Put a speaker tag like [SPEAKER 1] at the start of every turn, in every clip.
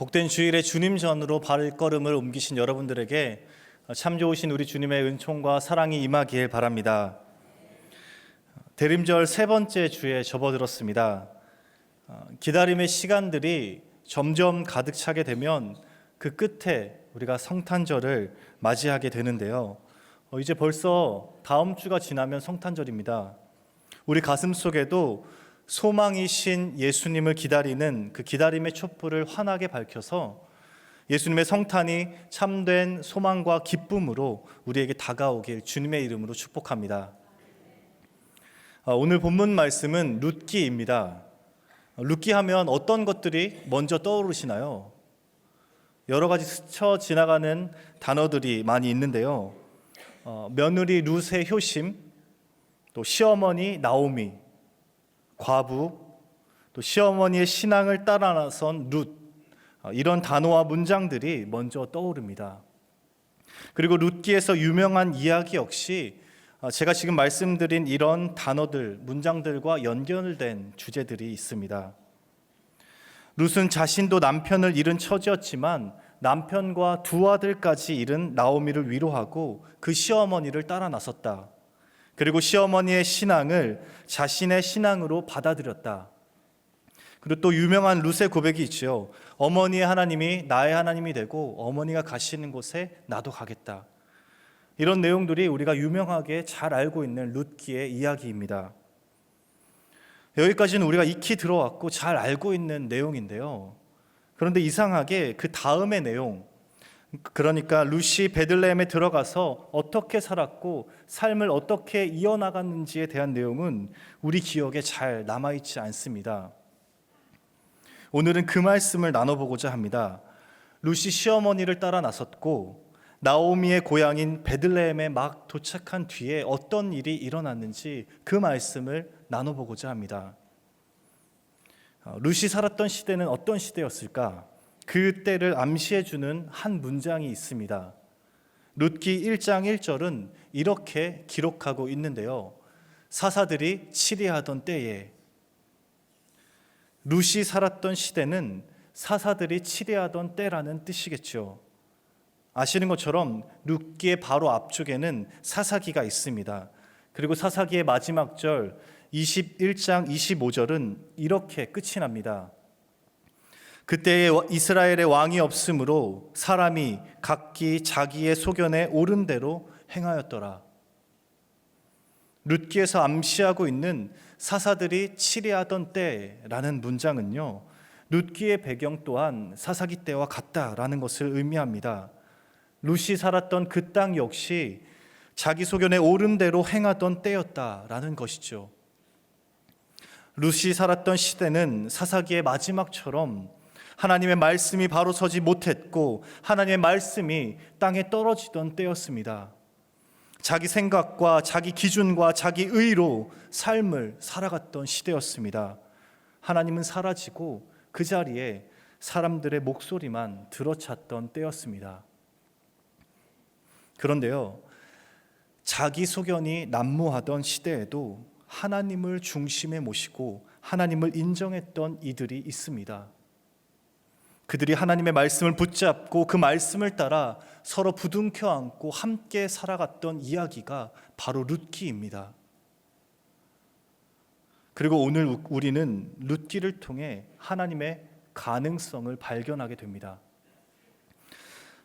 [SPEAKER 1] 복된 주일에 주님 전으로 발걸음을 옮기신 여러분들에게 참 좋으신 우리 주님의 은총과 사랑이 임하길 바랍니다. 대림절 세 번째 주에 접어들었습니다. 기다림의 시간들이 점점 가득 차게 되면 그 끝에 우리가 성탄절을 맞이하게 되는데요. 이제 벌써 다음 주가 지나면 성탄절입니다. 우리 가슴 속에도 소망이신 예수님을 기다리는 그 기다림의 촛불을 환하게 밝혀서 예수님의 성탄이 참된 소망과 기쁨으로 우리에게 다가오길 주님의 이름으로 축복합니다. 오늘 본문 말씀은 룻기입니다. 룻기 하면 어떤 것들이 먼저 떠오르시나요? 여러 가지 스쳐 지나가는 단어들이 많이 있는데요. 며느리 룻의 효심, 또 시어머니 나오미, 과부, 또 시어머니의 신앙을 따라 나선 룻, 이런 단어와 문장들이 먼저 떠오릅니다. 그리고 룻기에서 유명한 이야기 역시 제가 지금 말씀드린 이런 단어들, 문장들과 연결된 주제들이 있습니다. 룻은 자신도 남편을 잃은 처지였지만 남편과 두 아들까지 잃은 나오미를 위로하고 그 시어머니를 따라 나섰다. 그리고 시어머니의 신앙을 자신의 신앙으로 받아들였다. 그리고 또 유명한 룻의 고백이 있죠. 어머니의 하나님이 나의 하나님이 되고 어머니가 가시는 곳에 나도 가겠다. 이런 내용들이 우리가 유명하게 잘 알고 있는 룻기의 이야기입니다. 여기까지는 우리가 익히 들어왔고 잘 알고 있는 내용인데요. 그런데 이상하게 그 다음의 내용, 그러니까 룻이 베들레헴에 들어가서 어떻게 살았고 삶을 어떻게 이어나갔는지에 대한 내용은 우리 기억에 잘 남아있지 않습니다. 오늘은 그 말씀을 나눠보고자 합니다. 룻이 시어머니를 따라 나섰고 나오미의 고향인 베들레헴에 막 도착한 뒤에 어떤 일이 일어났는지 그 말씀을 나눠보고자 합니다. 룻이 살았던 시대는 어떤 시대였을까? 그 때를 암시해주는 한 문장이 있습니다. 룻기 1장 1절은 이렇게 기록하고 있는데요. 사사들이 치리하던 때에. 룻이 살았던 시대는 사사들이 치리하던 때라는 뜻이겠죠. 아시는 것처럼 룻기의 바로 앞쪽에는 사사기가 있습니다. 그리고 사사기의 마지막 절 21장 25절은 이렇게 끝이 납니다. 그때에 이스라엘의 왕이 없으므로 사람이 각기 자기의 소견에 옳은 대로 행하였더라. 룻기에서 암시하고 있는 사사들이 치리하던 때라는 문장은요, 룻기의 배경 또한 사사기 때와 같다라는 것을 의미합니다. 룻이 살았던 그 땅 역시 자기 소견에 옳은 대로 행하던 때였다라는 것이죠. 룻이 살았던 시대는 사사기의 마지막처럼 하나님의 말씀이 바로 서지 못했고 하나님의 말씀이 땅에 떨어지던 때였습니다. 자기 생각과 자기 기준과 자기 의로 삶을 살아갔던 시대였습니다. 하나님은 사라지고 그 자리에 사람들의 목소리만 들어찼던 때였습니다. 그런데요, 자기 소견이 난무하던 시대에도 하나님을 중심에 모시고 하나님을 인정했던 이들이 있습니다. 그들이 하나님의 말씀을 붙잡고 그 말씀을 따라 서로 부둥켜 안고 함께 살아갔던 이야기가 바로 룻기입니다. 그리고 오늘 우리는 룻기를 통해 하나님의 가능성을 발견하게 됩니다.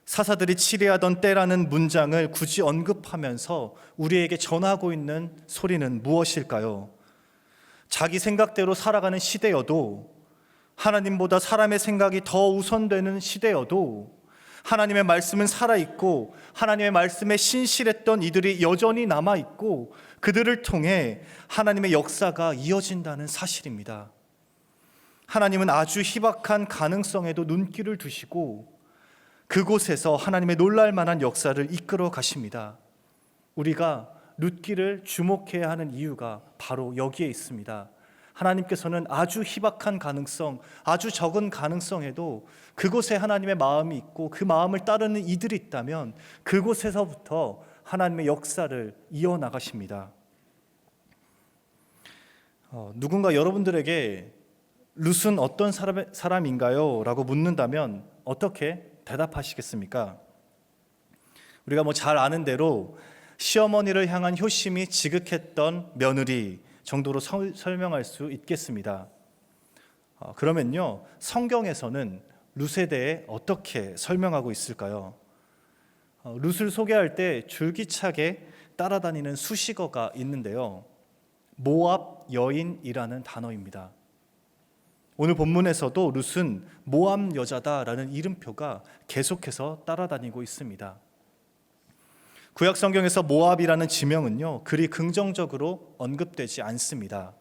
[SPEAKER 1] 사사들이 치리하던 때라는 문장을 굳이 언급하면서 우리에게 전하고 있는 소리는 무엇일까요? 자기 생각대로 살아가는 시대여도, 하나님보다 사람의 생각이 더 우선되는 시대여도 하나님의 말씀은 살아있고 하나님의 말씀에 신실했던 이들이 여전히 남아있고 그들을 통해 하나님의 역사가 이어진다는 사실입니다. 하나님은 아주 희박한 가능성에도 눈길을 두시고 그곳에서 하나님의 놀랄 만한 역사를 이끌어 가십니다. 우리가 룻기를 주목해야 하는 이유가 바로 여기에 있습니다. 하나님께서는 아주 희박한 가능성, 아주 적은 가능성에도 그곳에 하나님의 마음이 있고 그 마음을 따르는 이들이 있다면 그곳에서부터 하나님의 역사를 이어나가십니다. 누군가 여러분들에게 룻은 어떤 사람인가요? 라고 묻는다면 어떻게 대답하시겠습니까? 우리가 잘 아는 대로 시어머니를 향한 효심이 지극했던 며느리 정도로 설명할 수 있겠습니다. 그러면요, 성경에서는 룻에 대해 어떻게 설명하고 있을까요? 룻을 소개할 때 줄기차게 따라다니는 수식어가 있는데요, 모압 여인이라는 단어입니다. 오늘 본문에서도 룻은 모압 여자다라는 이름표가 계속해서 따라다니고 있습니다. 구약 성경에서 모압이라는 지명은요, 그리 긍정적으로 언급되지 않습니다.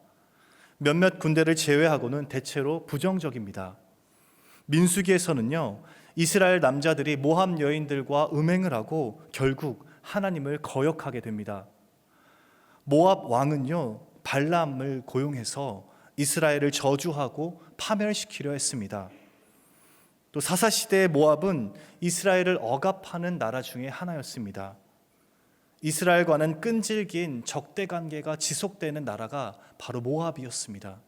[SPEAKER 1] 몇몇 군대를 제외하고는 대체로 부정적입니다. 민수기에서는요, 이스라엘 남자들이 모압 여인들과 음행을 하고 결국 하나님을 거역하게 됩니다. 모압 왕은요, 발람을 고용해서 이스라엘을 저주하고 파멸시키려 했습니다. 또 사사시대의 모압은 이스라엘을 억압하는 나라 중에 하나였습니다. 이스라엘과는 끈질긴 적대 관계가 지속되는 나라가 바로 모압이었습니다.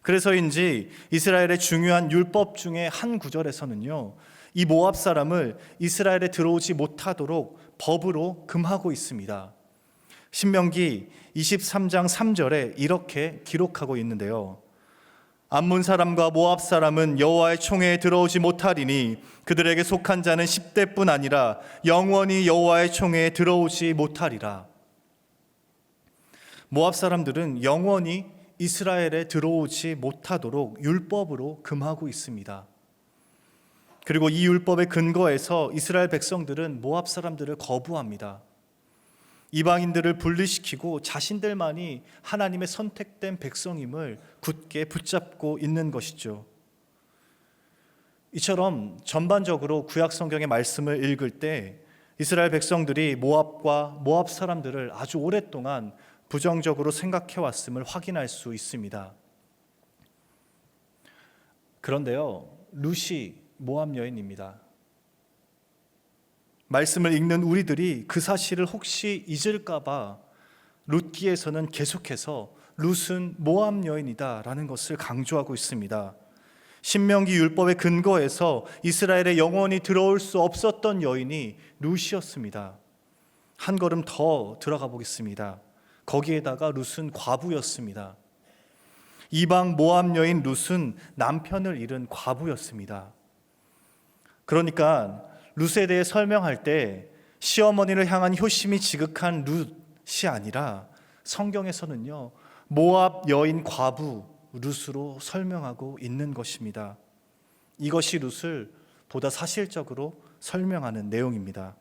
[SPEAKER 1] 그래서인지 이스라엘의 중요한 율법 중에 한 구절에서는요, 이 모압 사람을 이스라엘에 들어오지 못하도록 법으로 금하고 있습니다. 신명기 23장 3절에 이렇게 기록하고 있는데요, 암몬 사람과 모압 사람은 여호와의 총회에 들어오지 못하리니 그들에게 속한 자는 10대뿐 아니라 영원히 여호와의 총회에 들어오지 못하리라. 모압 사람들은 영원히 이스라엘에 들어오지 못하도록 율법으로 금하고 있습니다. 그리고 이 율법의 근거에서 이스라엘 백성들은 모압 사람들을 거부합니다. 이방인들을 분리시키고 자신들만이 하나님의 선택된 백성임을 굳게 붙잡고 있는 것이죠. 이처럼 전반적으로 구약 성경의 말씀을 읽을 때 이스라엘 백성들이 모압과 모압 사람들을 아주 오랫동안 부정적으로 생각해 왔음을 확인할 수 있습니다. 그런데요, 룻이 모압 여인입니다. 말씀을 읽는 우리들이 그 사실을 혹시 잊을까봐 룻기에서는 계속해서 룻은 모압 여인이다라는 것을 강조하고 있습니다. 신명기 율법의 근거에서 이스라엘에 영원히 들어올 수 없었던 여인이 룻이었습니다. 한 걸음 더 들어가 보겠습니다. 거기에다가 룻은 과부였습니다. 이방 모압 여인 룻은 남편을 잃은 과부였습니다. 그러니까 룻에 대해 설명할 때 시어머니를 향한 효심이 지극한 룻이 아니라 성경에서는요, 모압 여인 과부 룻으로 설명하고 있는 것입니다. 이것이 룻을 보다 사실적으로 설명하는 내용입니다.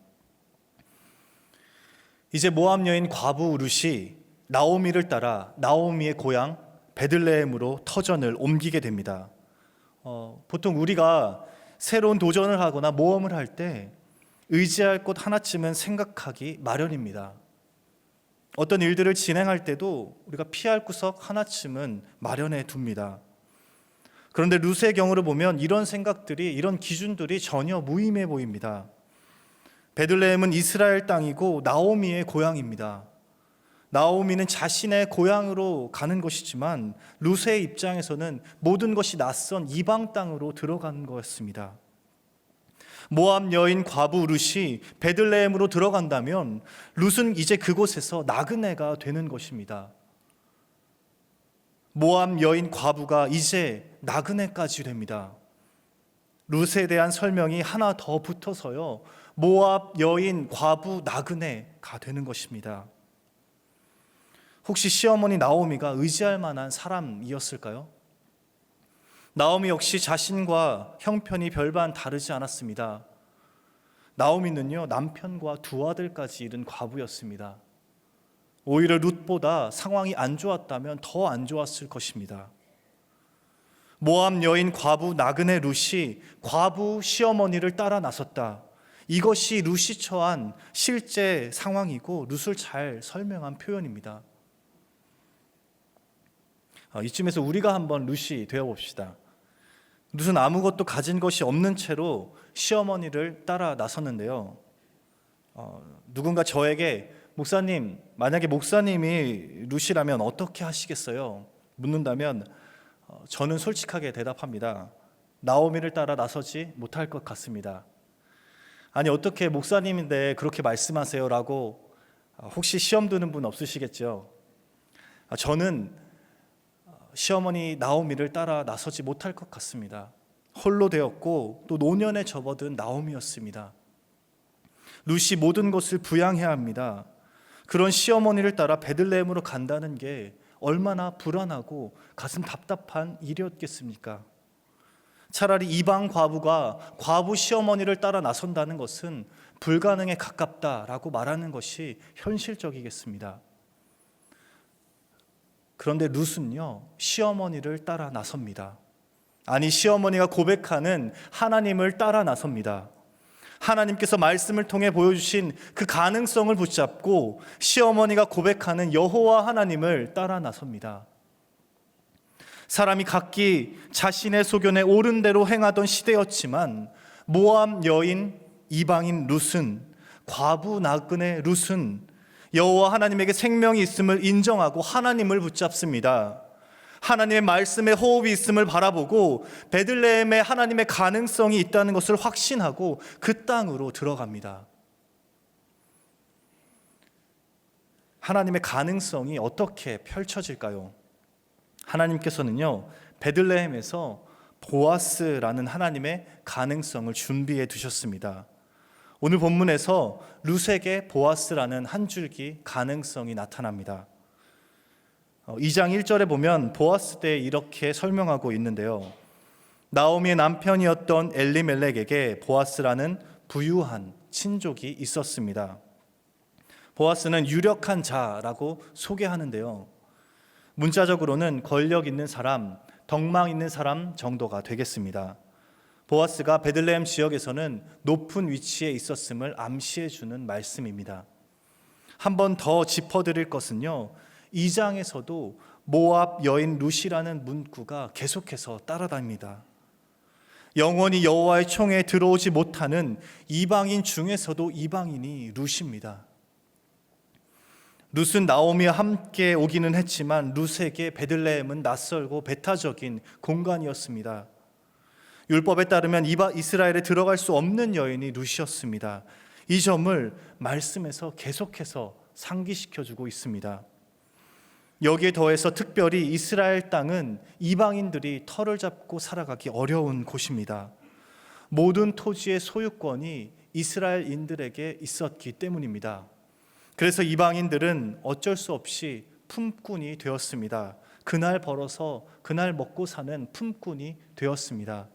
[SPEAKER 1] 이제 모압 여인 과부 룻이 나오미를 따라 나오미의 고향 베들레헴으로 터전을 옮기게 됩니다. 보통 우리가 새로운 도전을 하거나 모험을 할 때 의지할 곳 하나쯤은 생각하기 마련입니다. 어떤 일들을 진행할 때도 우리가 피할 구석 하나쯤은 마련해 둡니다. 그런데 룻의 경우를 보면 이런 생각들이, 이런 기준들이 전혀 무의미해 보입니다. 베들레헴은 이스라엘 땅이고 나오미의 고향입니다. 나오미는 자신의 고향으로 가는 것이지만 룻의 입장에서는 모든 것이 낯선 이방 땅으로 들어간 것입니다. 모압 여인 과부 룻이 베들레헴으로 들어간다면 룻은 이제 그곳에서 나그네가 되는 것입니다. 모압 여인 과부가 이제 나그네까지 됩니다. 룻에 대한 설명이 하나 더 붙어서요, 모압 여인 과부 나그네가 되는 것입니다. 혹시 시어머니 나오미가 의지할 만한 사람이었을까요? 나오미 역시 자신과 형편이 별반 다르지 않았습니다. 나오미는요, 남편과 두 아들까지 잃은 과부였습니다. 오히려 룻보다 상황이 안 좋았다면 더 안 좋았을 것입니다. 모압 여인 과부 나그네 룻이 과부 시어머니를 따라 나섰다. 이것이 룻이 처한 실제 상황이고 룻을 잘 설명한 표현입니다. 이쯤에서 우리가 한번 룻이 되어봅시다. 룻은 아무것도 가진 것이 없는 채로 시어머니를 따라 나섰는데요, 누군가 저에게 목사님, 만약에 목사님이 룻이라면 어떻게 하시겠어요? 묻는다면 저는 솔직하게 대답합니다. 나오미를 따라 나서지 못할 것 같습니다. 아니 어떻게 목사님인데 그렇게 말씀하세요? 라고 혹시 시험 드는 분 없으시겠죠? 저는 시어머니 나오미를 따라 나서지 못할 것 같습니다. 홀로 되었고 또 노년에 접어든 나오미였습니다. 룻이 모든 것을 부양해야 합니다. 그런 시어머니를 따라 베들레헴으로 간다는 게 얼마나 불안하고 가슴 답답한 일이었겠습니까? 차라리 이방 과부가 과부 시어머니를 따라 나선다는 것은 불가능에 가깝다라고 말하는 것이 현실적이겠습니다. 그런데 룻은요, 시어머니를 따라 나섭니다. 아니, 시어머니가 고백하는 하나님을 따라 나섭니다. 하나님께서 말씀을 통해 보여주신 그 가능성을 붙잡고 시어머니가 고백하는 여호와 하나님을 따라 나섭니다. 사람이 각기 자신의 소견에 옳은 대로 행하던 시대였지만 모압 여인 이방인 룻은, 과부 나그네 룻은 여호와 하나님에게 생명이 있음을 인정하고 하나님을 붙잡습니다. 하나님의 말씀에 호흡이 있음을 바라보고 베들레헴에 하나님의 가능성이 있다는 것을 확신하고 그 땅으로 들어갑니다. 하나님의 가능성이 어떻게 펼쳐질까요? 하나님께서는요, 베들레헴에서 보아스라는 하나님의 가능성을 준비해 두셨습니다. 오늘 본문에서 룻에게 보아스라는 한 줄기 가능성이 나타납니다. 2장 1절에 보면 보아스 때 이렇게 설명하고 있는데요. 나오미의 남편이었던 엘리멜렉에게 보아스라는 부유한 친족이 있었습니다. 보아스는 유력한 자라고 소개하는데요. 문자적으로는 권력 있는 사람, 덕망 있는 사람 정도가 되겠습니다. 보아스가 베들레헴 지역에서는 높은 위치에 있었음을 암시해 주는 말씀입니다. 한 번 더 짚어드릴 것은요, 2장에서도 모압 여인 룻이라는 문구가 계속해서 따라다닙니다. 영원히 여호와의 총에 들어오지 못하는 이방인 중에서도 이방인이 룻입니다. 룻은 나오미와 함께 오기는 했지만 룻에게 베들레헴은 낯설고 배타적인 공간이었습니다. 율법에 따르면 이스라엘에 들어갈 수 없는 여인이 룻이었습니다. 이 점을 말씀에서 계속해서 상기시켜주고 있습니다. 여기에 더해서 특별히 이스라엘 땅은 이방인들이 터를 잡고 살아가기 어려운 곳입니다. 모든 토지의 소유권이 이스라엘인들에게 있었기 때문입니다. 그래서 이방인들은 어쩔 수 없이 품꾼이 되었습니다. 그날 벌어서 그날 먹고 사는 품꾼이 되었습니다.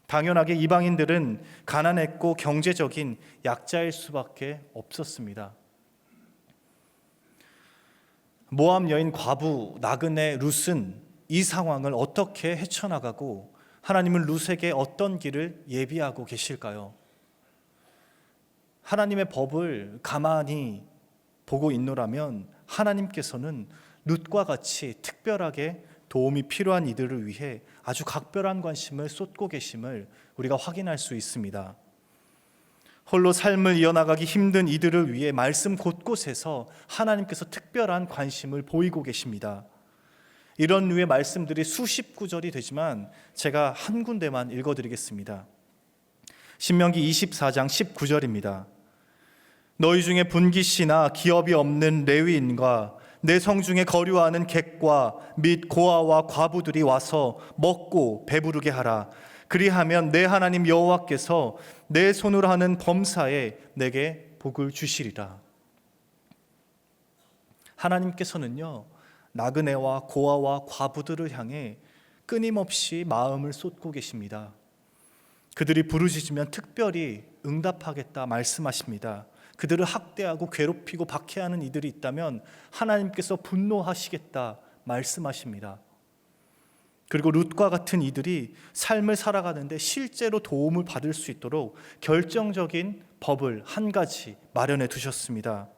[SPEAKER 1] 당연하게 이방인들은 가난했고 경제적인 약자일 수밖에 없었습니다. 모압 여인 과부 나그네 룻은 이 상황을 어떻게 헤쳐나가고 하나님은 룻에게 어떤 길을 예비하고 계실까요? 하나님의 법을 가만히 보고 있노라면 하나님께서는 룻과 같이 특별하게 도움이 필요한 이들을 위해 아주 각별한 관심을 쏟고 계심을 우리가 확인할 수 있습니다. 홀로 삶을 이어나가기 힘든 이들을 위해 말씀 곳곳에서 하나님께서 특별한 관심을 보이고 계십니다. 이런 류의 말씀들이 수십 구절이 되지만 제가 한 군데만 읽어드리겠습니다. 신명기 24장 19절입니다. 너희 중에 분깃이나 기업이 없는 레위인과 내 성중에 거류하는 객과 및 고아와 과부들이 와서 먹고 배부르게 하라. 그리하면 내 하나님 여호와께서 내 손으로 하는 범사에 내게 복을 주시리라. 하나님께서는요, 나그네와 고아와 과부들을 향해 끊임없이 마음을 쏟고 계십니다. 그들이 부르짖으면 특별히 응답하겠다 말씀하십니다. 그들을 학대하고 괴롭히고 박해하는 이들이 있다면 하나님께서 분노하시겠다 말씀하십니다. 그리고 룻과 같은 이들이 삶을 살아가는데 실제로 도움을 받을 수 있도록 결정적인 법을 한 가지 마련해 두셨습니다.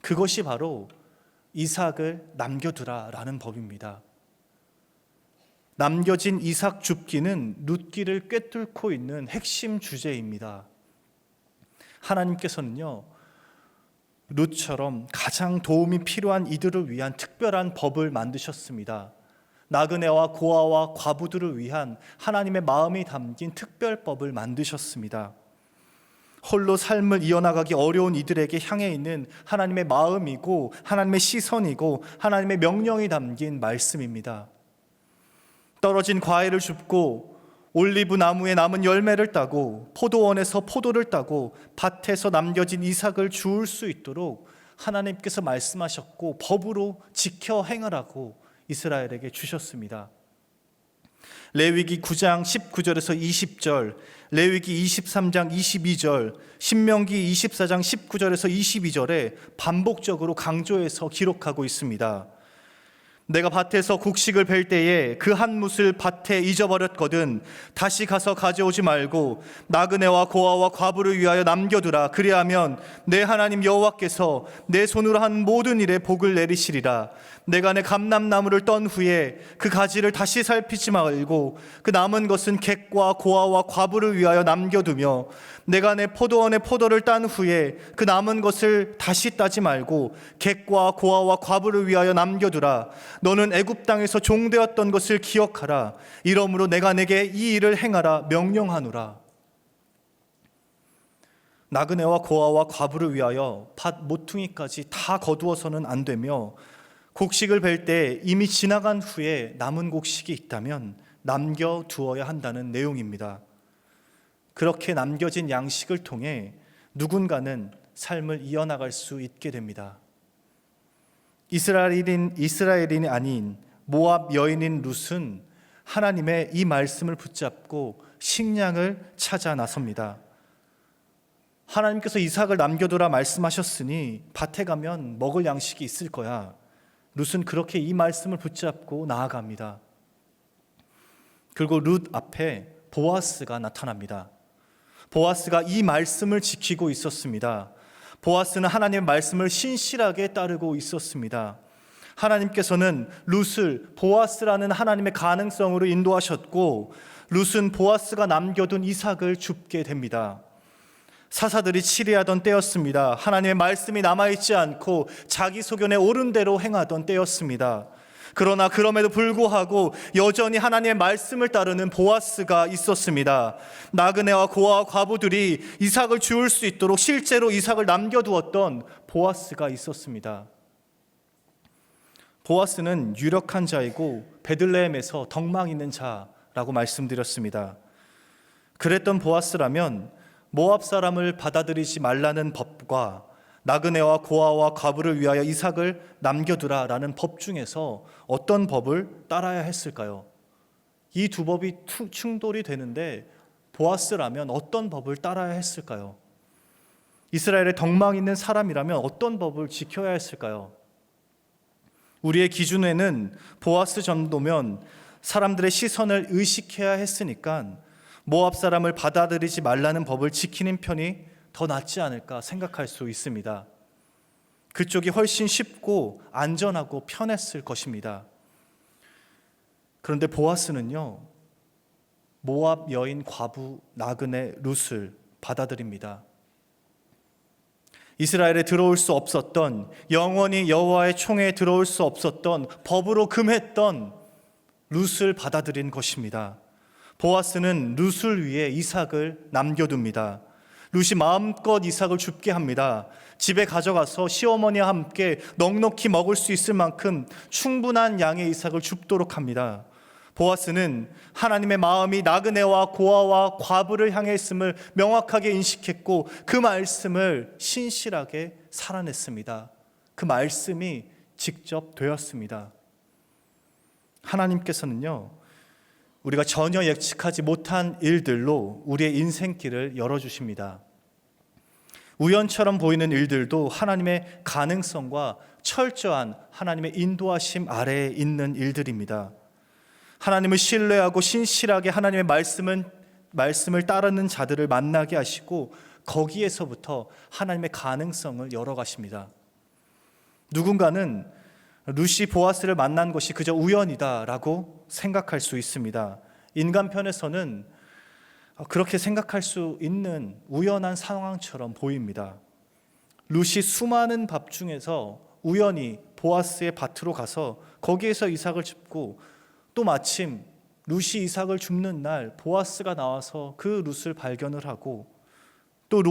[SPEAKER 1] 그것이 바로 이삭을 남겨두라라는 법입니다. 남겨진 이삭 줍기는 룻기를 꿰뚫고 있는 핵심 주제입니다. 하나님께서는요, 룻처럼 가장 도움이 필요한 이들을 위한 특별한 법을 만드셨습니다. 나그네와 고아와 과부들을 위한 하나님의 마음이 담긴 특별법을 만드셨습니다. 홀로 삶을 이어나가기 어려운 이들에게 향해 있는 하나님의 마음이고 하나님의 시선이고 하나님의 명령이 담긴 말씀입니다. 떨어진 과일을 줍고 올리브 나무에 남은 열매를 따고 포도원에서 포도를 따고 밭에서 남겨진 이삭을 주울 수 있도록 하나님께서 말씀하셨고 법으로 지켜 행하라고 이스라엘에게 주셨습니다. 레위기 9장 19절에서 20절, 레위기 23장 22절, 신명기 24장 19절에서 22절에 반복적으로 강조해서 기록하고 있습니다. 내가 밭에서 곡식을 벨 때에 그 한 뭇을 밭에 잊어버렸거든 다시 가서 가져오지 말고 나그네와 고아와 과부를 위하여 남겨두라. 그리하면 내 하나님 여호와께서 내 손으로 한 모든 일에 복을 내리시리라. 내가 내 감람나무를 떤 후에 그 가지를 다시 살피지 말고 그 남은 것은 객과 고아와 과부를 위하여 남겨두며 내가 내 포도원의 포도를 딴 후에 그 남은 것을 다시 따지 말고 객과 고아와 과부를 위하여 남겨두라. 너는 애굽 땅에서 종되었던 것을 기억하라. 이러므로 내가 내게 이 일을 행하라 명령하노라. 나그네와 고아와 과부를 위하여 밭 모퉁이까지 다 거두어서는 안 되며 곡식을 벨 때 이미 지나간 후에 남은 곡식이 있다면 남겨두어야 한다는 내용입니다. 그렇게 남겨진 양식을 통해 누군가는 삶을 이어나갈 수 있게 됩니다. 이스라엘인이 아닌 모압 여인인 룻은 하나님의 이 말씀을 붙잡고 식량을 찾아 나섭니다. 하나님께서 이삭을 남겨두라 말씀하셨으니 밭에 가면 먹을 양식이 있을 거야. 룻은 그렇게 이 말씀을 붙잡고 나아갑니다. 그리고 룻 앞에 보아스가 나타납니다. 보아스가 이 말씀을 지키고 있었습니다. 보아스는 하나님의 말씀을 신실하게 따르고 있었습니다. 하나님께서는 룻을 보아스라는 하나님의 가능성으로 인도하셨고 룻은 보아스가 남겨둔 이삭을 줍게 됩니다. 사사들이 치리하던 때였습니다. 하나님의 말씀이 남아있지 않고 자기 소견에 옳은 대로 행하던 때였습니다. 그러나 그럼에도 불구하고 여전히 하나님의 말씀을 따르는 보아스가 있었습니다. 나그네와 고아와 과부들이 이삭을 주울 수 있도록 실제로 이삭을 남겨두었던 보아스가 있었습니다. 보아스는 유력한 자이고 베들레헴에서 덕망 있는 자라고 말씀드렸습니다. 그랬던 보아스라면 모압 사람을 받아들이지 말라는 법과 나그네와 고아와 과부를 위하여 이삭을 남겨두라라는 법 중에서 어떤 법을 따라야 했을까요? 이 두 법이 충돌이 되는데 보아스라면 어떤 법을 따라야 했을까요? 이스라엘에 덕망 있는 사람이라면 어떤 법을 지켜야 했을까요? 우리의 기준에는 보아스 정도면 사람들의 시선을 의식해야 했으니까 모압 사람을 받아들이지 말라는 법을 지키는 편이 더 낫지 않을까 생각할 수 있습니다. 그쪽이 훨씬 쉽고 안전하고 편했을 것입니다. 그런데 보아스는요, 모압 여인 과부 나그네 룻을 받아들입니다. 이스라엘에 들어올 수 없었던, 영원히 여호와의 총회에 들어올 수 없었던, 법으로 금했던 룻을 받아들인 것입니다. 보아스는 룻을 위해 이삭을 남겨둡니다. 룻이 마음껏 이삭을 줍게 합니다. 집에 가져가서 시어머니와 함께 넉넉히 먹을 수 있을 만큼 충분한 양의 이삭을 줍도록 합니다. 보아스는 하나님의 마음이 나그네와 고아와 과부를 향해 있음을 명확하게 인식했고 그 말씀을 신실하게 살아냈습니다. 그 말씀이 직접 되었습니다. 하나님께서는요, 우리가 전혀 예측하지 못한 일들로 우리의 인생길을 열어주십니다. 우연처럼 보이는 일들도 하나님의 가능성과 철저한 하나님의 인도하심 아래에 있는 일들입니다. 하나님을 신뢰하고 신실하게 하나님의 말씀을 따르는 자들을 만나게 하시고 거기에서부터 하나님의 가능성을 열어가십니다. 누군가는 룻이 보아스를 만난 것이 그저 우연이다라고 생각할 수 있습니다. 인간 편에서는 그렇게 생각할 수 있는 우연한 상황처럼 보입니다. 룻이 수많은 밥 중에서 우연히 보아스의 밭으로 가서 거기에서 이삭을 줍고 또 마침 룻이 이삭을 줍는 날 보아스가 나와서 그 룻을 발견을 하고, 또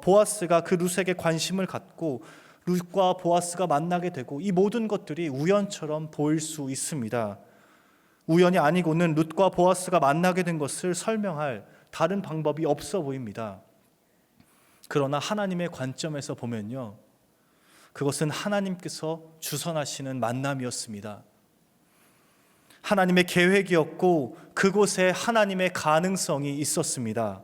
[SPEAKER 1] 보아스가 그 룻에게 관심을 갖고 룻과 보아스가 만나게 되고, 이 모든 것들이 우연처럼 보일 수 있습니다. 우연이 아니고는 룻과 보아스가 만나게 된 것을 설명할 다른 방법이 없어 보입니다. 그러나 하나님의 관점에서 보면요, 그것은 하나님께서 주선하시는 만남이었습니다. 하나님의 계획이었고 그곳에 하나님의 가능성이 있었습니다.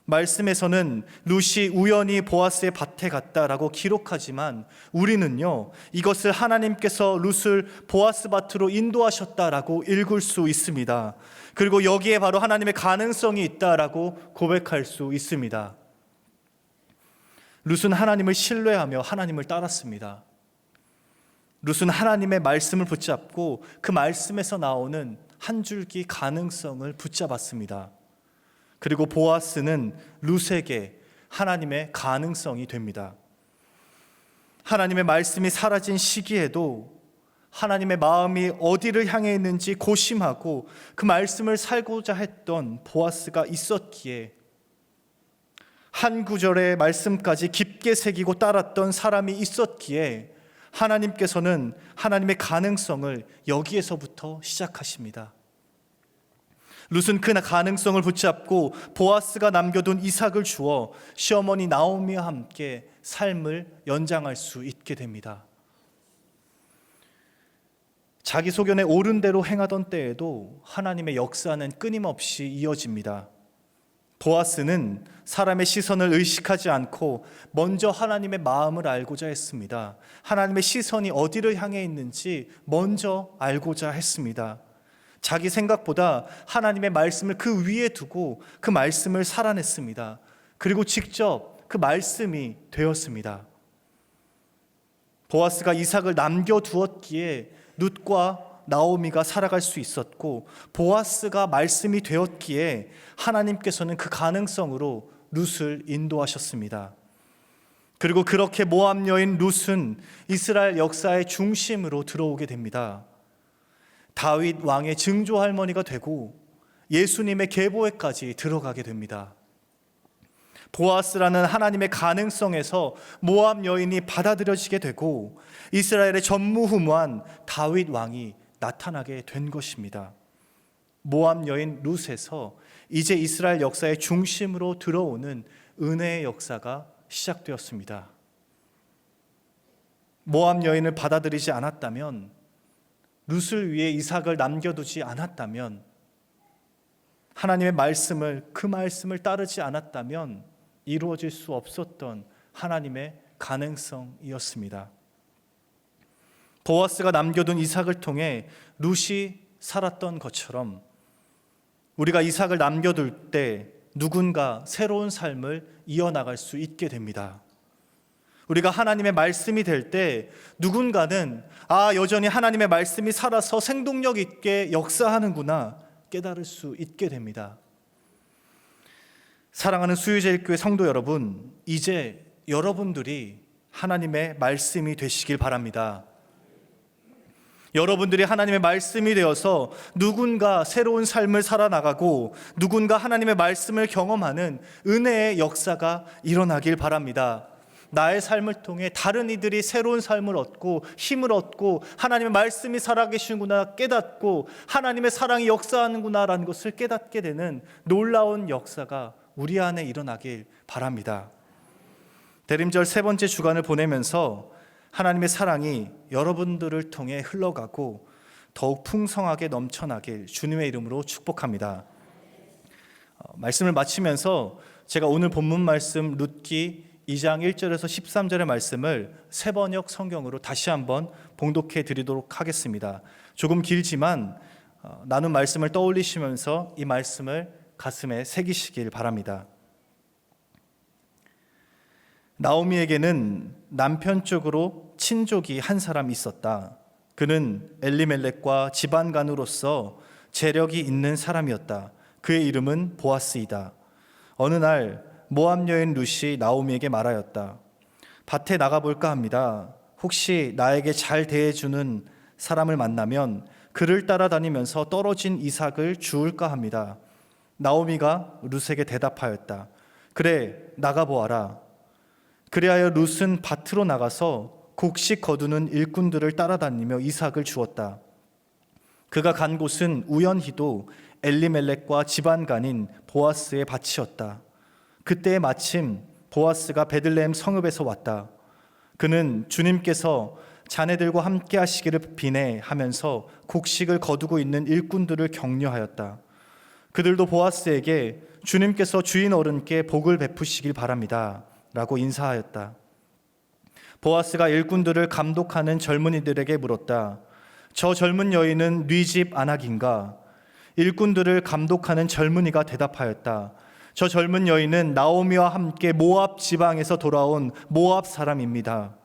[SPEAKER 1] 말씀에서는 룻이 우연히 보아스의 밭에 갔다라고 기록하지만 우리는요, 이것을 하나님께서 룻을 보아스 밭으로 인도하셨다라고 읽을 수 있습니다. 그리고 여기에 바로 하나님의 가능성이 있다라고 고백할 수 있습니다. 룻은 하나님을 신뢰하며 하나님을 따랐습니다. 룻은 하나님의 말씀을 붙잡고 그 말씀에서 나오는 한 줄기 가능성을 붙잡았습니다. 그리고 보아스는 룻에게 하나님의 가능성이 됩니다. 하나님의 말씀이 사라진 시기에도 하나님의 마음이 어디를 향해 있는지 고심하고 그 말씀을 살고자 했던 보아스가 있었기에, 한 구절의 말씀까지 깊게 새기고 따랐던 사람이 있었기에 하나님께서는 하나님의 가능성을 여기에서부터 시작하십니다. 룻은 그 가능성을 붙잡고 보아스가 남겨둔 이삭을 주어 시어머니 나오미와 함께 삶을 연장할 수 있게 됩니다. 자기 소견에 옳은 대로 행하던 때에도 하나님의 역사는 끊임없이 이어집니다. 보아스는 사람의 시선을 의식하지 않고 먼저 하나님의 마음을 알고자 했습니다. 하나님의 시선이 어디를 향해 있는지 먼저 알고자 했습니다. 자기 생각보다 하나님의 말씀을 그 위에 두고 그 말씀을 살아냈습니다. 그리고 직접 그 말씀이 되었습니다. 보아스가 이삭을 남겨두었기에 룻과 나오미가 살아갈 수 있었고, 보아스가 말씀이 되었기에 하나님께서는 그 가능성으로 룻을 인도하셨습니다. 그리고 그렇게 모압 여인 룻은 이스라엘 역사의 중심으로 들어오게 됩니다. 다윗 왕의 증조 할머니가 되고 예수님의 계보에까지 들어가게 됩니다. 보아스라는 하나님의 가능성에서 모압 여인이 받아들여지게 되고 이스라엘의 전무후무한 다윗 왕이 나타나게 된 것입니다. 모압 여인 룻에서 이제 이스라엘 역사의 중심으로 들어오는 은혜의 역사가 시작되었습니다. 모압 여인을 받아들이지 않았다면, 룻을 위해 이삭을 남겨두지 않았다면, 하나님의 그 말씀을 따르지 않았다면 이루어질 수 없었던 하나님의 가능성이었습니다. 보아스가 남겨둔 이삭을 통해 룻이 살았던 것처럼 우리가 이삭을 남겨둘 때 누군가 새로운 삶을 이어나갈 수 있게 됩니다. 우리가 하나님의 말씀이 될 때 누군가는 여전히 하나님의 말씀이 살아서 생동력 있게 역사하는구나 깨달을 수 있게 됩니다. 사랑하는 수유제일교회 성도 여러분, 이제 여러분들이 하나님의 말씀이 되시길 바랍니다. 여러분들이 하나님의 말씀이 되어서 누군가 새로운 삶을 살아나가고 누군가 하나님의 말씀을 경험하는 은혜의 역사가 일어나길 바랍니다. 나의 삶을 통해 다른 이들이 새로운 삶을 얻고 힘을 얻고 하나님의 말씀이 살아계시는구나 깨닫고 하나님의 사랑이 역사하는구나라는 것을 깨닫게 되는 놀라운 역사가 우리 안에 일어나길 바랍니다. 대림절 세 번째 주간을 보내면서 하나님의 사랑이 여러분들을 통해 흘러가고 더욱 풍성하게 넘쳐나길 주님의 이름으로 축복합니다. 말씀을 마치면서 제가 오늘 본문 말씀 룻기 2장 1절에서 13절의 말씀을 세번역 성경으로 다시 한번 봉독해 드리도록 하겠습니다. 조금 길지만 나눈 말씀을 떠올리시면서 이 말씀을 가슴에 새기시길 바랍니다. 나오미에게는 남편 쪽으로 친족이 한 사람이 있었다. 그는 엘리멜렉과 집안간으로서 재력이 있는 사람이었다. 그의 이름은 보아스이다. 어느 날 모압 여인 룻이 나오미에게 말하였다. 밭에 나가볼까 합니다. 혹시 나에게 잘 대해주는 사람을 만나면 그를 따라다니면서 떨어진 이삭을 주울까 합니다. 나오미가 룻에게 대답하였다. 그래, 나가보아라. 그리하여 룻은 밭으로 나가서 곡식 거두는 일꾼들을 따라다니며 이삭을 주었다. 그가 간 곳은 우연히도 엘리멜렉과 지반간인 보아스의 밭이었다. 그때 마침 보아스가 베들레헴 성읍에서 왔다. 그는 주님께서 자네들과 함께 하시기를 비내하면서 곡식을 거두고 있는 일꾼들을 격려하였다. 그들도 보아스에게 주님께서 주인 어른께 복을 베푸시길 바랍니다 라고 인사하였다. 보아스가 일꾼들을 감독하는 젊은이들에게 물었다. 저 젊은 여인은 네 집 아낙인가? 일꾼들을 감독하는 젊은이가 대답하였다. 저 젊은 여인은 나오미와 함께 모압 지방에서 돌아온 모압 사람입니다.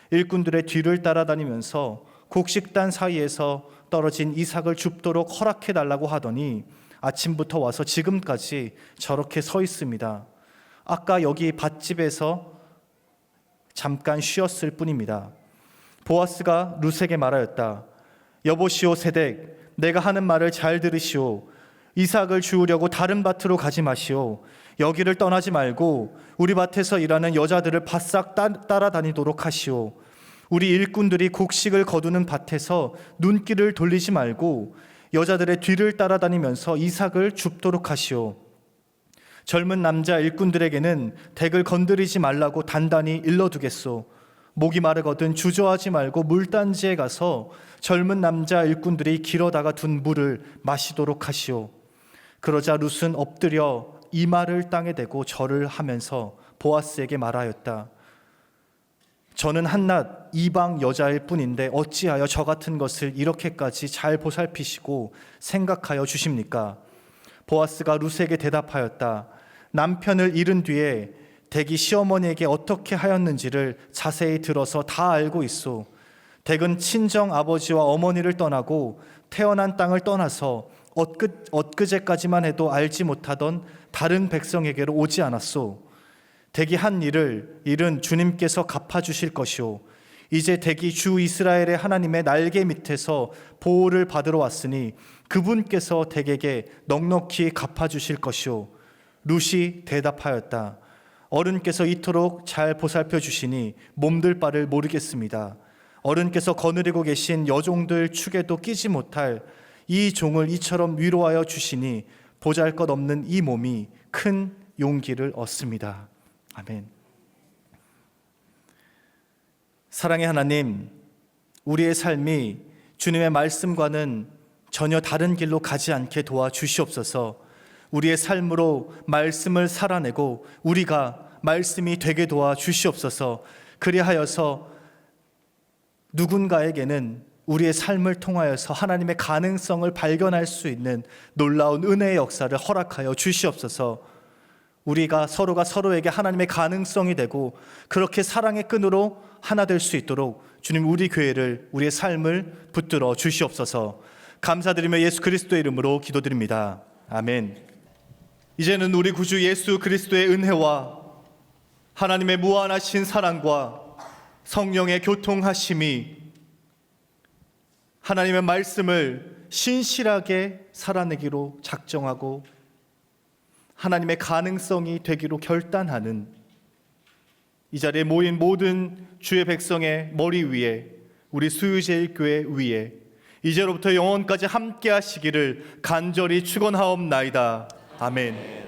[SPEAKER 1] 일꾼들의 뒤를 따라다니면서 곡식단 사이에서 떨어진 이삭을 줍도록 허락해 달라고 하더니 아침부터 와서 지금까지 저렇게 서 있습니다. 아까 여기 밭집에서 잠깐 쉬었을 뿐입니다. 보아스가 룻에게 말하였다. 여보시오 세덱, 내가 하는 말을 잘 들으시오. 이삭을 주우려고 다른 밭으로 가지 마시오. 여기를 떠나지 말고 우리 밭에서 일하는 여자들을 바싹 따라다니도록 하시오. 우리 일꾼들이 곡식을 거두는 밭에서 눈길을 돌리지 말고 여자들의 뒤를 따라다니면서 이삭을 줍도록 하시오. 젊은 남자 일꾼들에게는 덱을 건드리지 말라고 단단히 일러두겠소. 목이 마르거든 주저하지 말고 물단지에 가서 젊은 남자 일꾼들이 길어다가 둔 물을 마시도록 하시오. 그러자 룻은 엎드려 이마를 땅에 대고 절을 하면서 보아스에게 말하였다. 저는 한낱 이방 여자일 뿐인데 어찌하여 저 같은 것을 이렇게까지 잘 보살피시고 생각하여 주십니까? 보아스가 룻에게 대답하였다. 남편을 잃은 뒤에 덱이 시어머니에게 어떻게 하였는지를 자세히 들어서 다 알고 있소. 덱은 친정 아버지와 어머니를 떠나고 태어난 땅을 떠나서 엊그제까지만 해도 알지 못하던 다른 백성에게로 오지 않았소. 덱이 한 일은 주님께서 갚아주실 것이오. 이제 덱이 주 이스라엘의 하나님의 날개 밑에서 보호를 받으러 왔으니 그분께서 덱에게 넉넉히 갚아주실 것이오. 룻이 대답하였다. 어른께서 이토록 잘 보살펴 주시니 몸둘 바를 모르겠습니다. 어른께서 거느리고 계신 여종들 축에도 끼지 못할 이 종을 이처럼 위로하여 주시니 보잘것없는 이 몸이 큰 용기를 얻습니다. 아멘. 사랑의 하나님, 우리의 삶이 주님의 말씀과는 전혀 다른 길로 가지 않게 도와주시옵소서. 우리의 삶으로 말씀을 살아내고 우리가 말씀이 되게 도와주시옵소서. 그리하여서 누군가에게는 우리의 삶을 통하여서 하나님의 가능성을 발견할 수 있는 놀라운 은혜의 역사를 허락하여 주시옵소서. 우리가 서로가 서로에게 하나님의 가능성이 되고 그렇게 사랑의 끈으로 하나 될 수 있도록 주님 우리 교회를, 우리의 삶을 붙들어 주시옵소서. 감사드리며 예수 그리스도의 이름으로 기도드립니다. 아멘. 이제는 우리 구주 예수 그리스도의 은혜와 하나님의 무한하신 사랑과 성령의 교통하심이 하나님의 말씀을 신실하게 살아내기로 작정하고 하나님의 가능성이 되기로 결단하는 이 자리에 모인 모든 주의 백성의 머리 위에, 우리 수유제일교회 위에 이제로부터 영원까지 함께 하시기를 간절히 축원하옵나이다. 아멘.